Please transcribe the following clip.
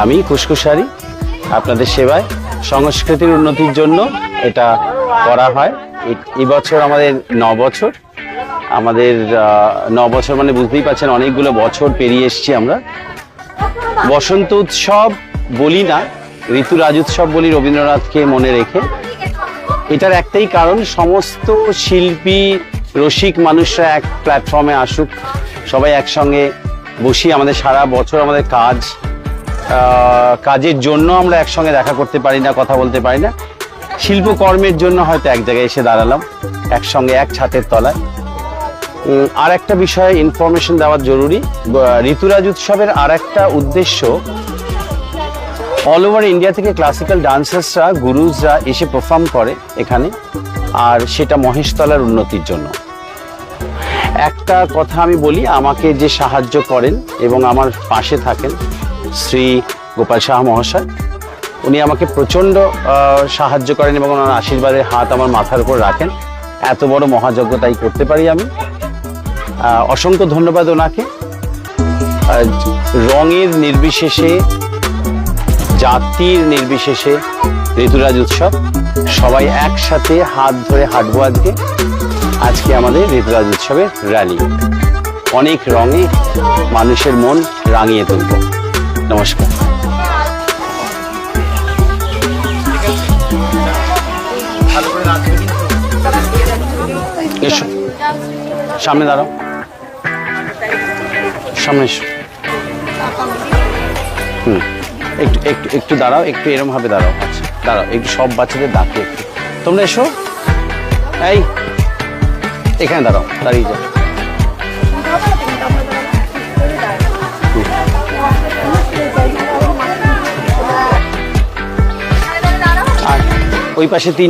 আমি কুসকুসারি আপনাদের সেবায় সংস্কৃতির উন্নতির জন্য এটা করা হয়। এই বছর আমাদের 9 বছর। আমাদের 9 বছর মানে বুঝতেই পারছেন, অনেকগুলো বছর পেরিয়ে এসেছি আমরা। বসন্ত উৎসব বলি না, ঋতু রাজোৎসব বলি রবীন্দ্রনাথকে মনে রেখে। এটার একটাই কারণ, সমস্ত শিল্পী রসিক মানুষরা এক প্ল্যাটফর্মে আসুক, সবাই একসঙ্গে বসি। আমাদের সারা বছর আমাদের কাজের জন্য আমরা একসঙ্গে দেখা করতে পারি না, কথা বলতে পারি না। শিল্পকর্মের জন্য হয়তো এক জায়গায় এসে দাঁড়ালাম একসঙ্গে এক ছাতের তলায়। আর একটা বিষয়ে ইনফরমেশন দেওয়া জরুরি, ঋতুরাজ উৎসবের আর একটা উদ্দেশ্য, অল ওভার ইন্ডিয়া থেকে ক্লাসিক্যাল ডান্সার্সরা, গুরুজরা এসে পারফর্ম করে এখানে, আর সেটা মহেশতলার উন্নতির জন্য। একটা কথা আমি বলি, আমাকে যে সাহায্য করেন এবং আমার পাশে থাকেন শ্রী গোপাল সাহা মহাশয়, উনি আমাকে প্রচণ্ড সাহায্য করেন এবং ওনার আশীর্বাদের হাত আমার মাথার উপর রাখেন। এত বড় মহাযজ্ঞ তাই করতে পারি আমি। অসংখ্য ধন্যবাদ ওনাকে। রঙের নির্বিশেষে, জাতির নির্বিশেষে ঋতুরাজ উৎসব, সবাই একসাথে হাত ধরে হাঁটবো আজকে আমাদের ঋতুরাজ উৎসবের র্যালি। অনেক রঙে মানুষের মন রাঙিয়ে তুলব। নমস্কার। এসো, সামনে দাঁড়াও, সামনে এসো। একটু একটু একটু দাঁড়াও, একটু এরম ভাবে দাঁড়াও। আচ্ছা দাঁড়াও, একটু সব বাচ্চাদের ডাকে একটু। তোমরা এসো, এই এখানে দাঁড়াও, দাঁড়িয়ে যাও। আর ওই পাশে 3